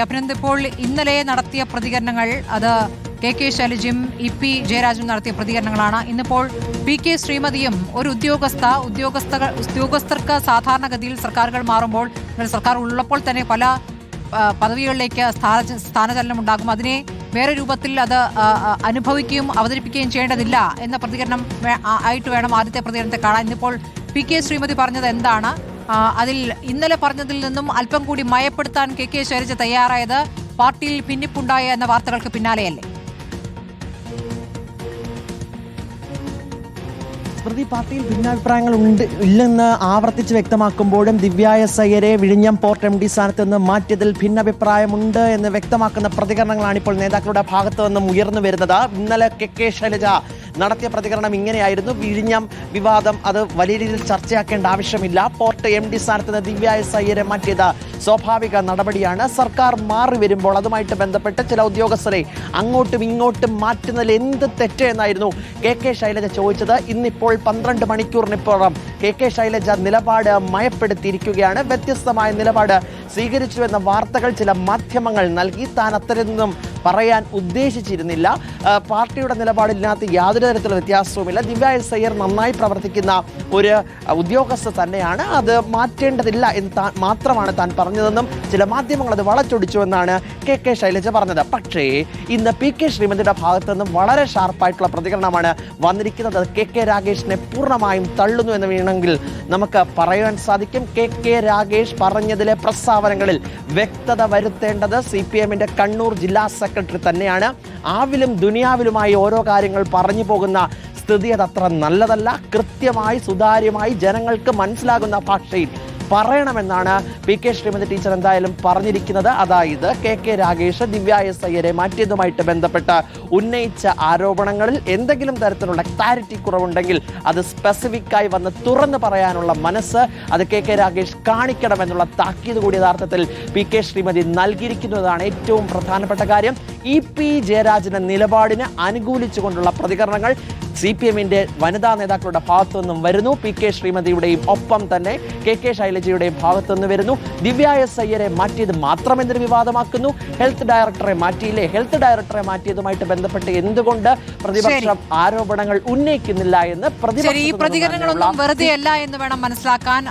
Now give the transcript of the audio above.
അഭിനന്ദ്, ഇപ്പോൾ ഇന്നലെ നടത്തിയ പ്രതികരണങ്ങൾ അത് കെ ശൈലജയും പി ജയരാജനും നടത്തിയ പ്രതികരണങ്ങളാണ്. ഇന്നിപ്പോൾ പി ശ്രീമതിയും ഒരു ഉദ്യോഗസ്ഥർക്ക് സാധാരണഗതിയിൽ സർക്കാരുകൾ മാറുമ്പോൾ സർക്കാർ ഉള്ളപ്പോൾ തന്നെ പല പദവികളിലേക്ക് സ്ഥാനചലനം ഉണ്ടാകും. അതിനെ വേറെ രൂപത്തിൽ അത് അനുഭവിക്കുകയും അവതരിപ്പിക്കുകയും ചെയ്യേണ്ടതില്ല എന്ന പ്രതികരണം ആയിട്ട് വേണം ആദ്യത്തെ പ്രതികരണത്തെ കാണാൻ. ഇന്നിപ്പോൾ പി ശ്രീമതി പറഞ്ഞത് എന്താണ്? അതിൽ ഇന്നലെ പറഞ്ഞതിൽ നിന്നും അല്പം കൂടി മയപ്പെടുത്താൻ കെ ശൈലജ തയ്യാറായത് പാർട്ടിയിൽ ഭിന്നിപ്പുണ്ടായ എന്ന വാർത്തകൾക്ക് പിന്നാലെയല്ലേ? സ്മൃതി, പാർട്ടിയിൽ ഭിന്നാഭിപ്രായങ്ങൾ ഇല്ലെന്ന് ആവർത്തിച്ച് വ്യക്തമാക്കുമ്പോഴും ദിവ്യ എസ് അയ്യരെ വിഴിഞ്ഞം പോർട്ട് MD സ്ഥാനത്ത് നിന്ന് മാറ്റിയതിൽ ഭിന്നാഭിപ്രായമുണ്ട് എന്ന് വ്യക്തമാക്കുന്ന പ്രതികരണങ്ങളാണ് ഇപ്പോൾ നേതാക്കളുടെ ഭാഗത്തു നിന്നും ഉയർന്നു വരുന്നത്. ഇന്നലെ കെ ശൈലജ നടത്തിയ പ്രതികരണം ഇങ്ങനെയായിരുന്നു: വിഴിഞ്ഞം വിവാദം അത് വലിയ രീതിയിൽ ചർച്ചയാക്കേണ്ട ആവശ്യമില്ല. പോർട്ട് MD സ്ഥാനത്ത് നിന്ന് ദിവ്യ എസ് അയ്യരെ മാറ്റിയത് സ്വാഭാവിക നടപടിയാണ്. സർക്കാർ മാറി വരുമ്പോൾ അതുമായിട്ട് ബന്ധപ്പെട്ട് ചില ഉദ്യോഗസ്ഥരെ അങ്ങോട്ടും ഇങ്ങോട്ടും മാറ്റുന്നതിൽ എന്ത് തെറ്റ് എന്നായിരുന്നു കെ ശൈലജ ചോദിച്ചത്. ഇന്നിപ്പോൾ 12 മണിക്കൂറിനിപ്പുറം കെ ശൈലജ നിലപാട് മയപ്പെടുത്തിയിരിക്കുകയാണ്. വ്യത്യസ്തമായ നിലപാട് സ്വീകരിച്ചു എന്ന വാർത്തകൾ ചില മാധ്യമങ്ങൾ നൽകി. താൻ അത്തരമൊന്നും പറയാൻ ഉദ്ദേശിച്ചിരുന്നില്ല. പാർട്ടിയുടെ നിലപാടിനകത്ത് യാതൊരു തരത്തിലുള്ള വ്യത്യാസവുമില്ല. ദിവ്യ എസ് അയ്യർ നന്നായി പ്രവർത്തിക്കുന്ന ഒരു ഉദ്യോഗസ്ഥ തന്നെയാണ്, അത് മാറ്റേണ്ടതില്ല എന്ന് മാത്രമാണ് താൻ പറഞ്ഞതെന്നും ചില മാധ്യമങ്ങൾ അത് വളച്ചൊടിച്ചു എന്നാണ് കെ ശൈലജ പറഞ്ഞത്. പക്ഷേ ഇന്ന് പി ശ്രീമതിയുടെ ഭാഗത്തു നിന്നും വളരെ ഷാർപ്പായിട്ടുള്ള പ്രതികരണമാണ് വന്നിരിക്കുന്നത്. കെ രാഗേഷിനെ പൂർണ്ണമായും തള്ളുന്നു എന്ന് വേണമെങ്കിൽ നമുക്ക് പറയാൻ സാധിക്കും. കെ രാഗേഷ് പറഞ്ഞതിലെ പ്രസ്താവനകളിൽ വ്യക്തത വരുത്തേണ്ടത് CPM-ന്റെ കണ്ണൂർ ജില്ലാ സെക്രട്ടറി തന്നെയാണ്. ആവിലും ദുനിയാവിലുമായി ഓരോ കാര്യങ്ങൾ പറഞ്ഞു പോകുന്ന സ്ഥിതി അതത്ര നല്ലതല്ല. കൃത്യമായി സുതാര്യമായി ജനങ്ങൾക്ക് മനസ്സിലാകുന്ന ഭാഷയിൽ പറയണമെന്നാണ് പി ശ്രീമതി ടീച്ചർ എന്തായാലും പറഞ്ഞിരിക്കുന്നത്. അതായത് കെ രാഗേഷ് ദിവ്യ എസ് അയ്യരെ മാറ്റിയതുമായിട്ട് ബന്ധപ്പെട്ട് ഉന്നയിച്ച ആരോപണങ്ങളിൽ എന്തെങ്കിലും തരത്തിലുള്ള ക്ലാരിറ്റി കുറവുണ്ടെങ്കിൽ അത് സ്പെസിഫിക്കായി വന്ന് തുറന്നു പറയാനുള്ള മനസ്സ് അത് കെ രാഗേഷ് കാണിക്കണമെന്നുള്ള താക്കീത് കൂടി യഥാർത്ഥത്തിൽ പി ശ്രീമതി നൽകിയിരിക്കുന്നതാണ് ഏറ്റവും പ്രധാനപ്പെട്ട കാര്യം. പി ജയരാജന്റെ നിലപാടിന് അനുകൂലിച്ചുകൊണ്ടുള്ള പ്രതികരണങ്ങൾ CPM-ന്റെ വനിതാ നേതാക്കളുടെ ഭാഗത്തു നിന്നും വരുന്നു. പി ശ്രീമതിയുടെയും ഒപ്പം തന്നെ കെ ശൈലജയുടെയും ഭാഗത്തു നിന്ന് വരുന്നു. ദിവ്യ എസ് അയ്യരെ മാറ്റിയത് മാത്രം എന്തൊരു വിവാദമാക്കുന്നു? ഹെൽത്ത് ഡയറക്ടറെ മാറ്റിയില്ലേ? ഹെൽത്ത് ഡയറക്ടറെ മാറ്റിയതുമായിട്ട് ബന്ധപ്പെട്ട് എന്തുകൊണ്ട് പ്രതിപക്ഷം ആരോപണങ്ങൾ ഉന്നയിക്കുന്നില്ല എന്ന് പ്രതിപക്ഷം വെറുതെ അല്ല എന്ന് വേണം മനസ്സിലാക്കാൻ.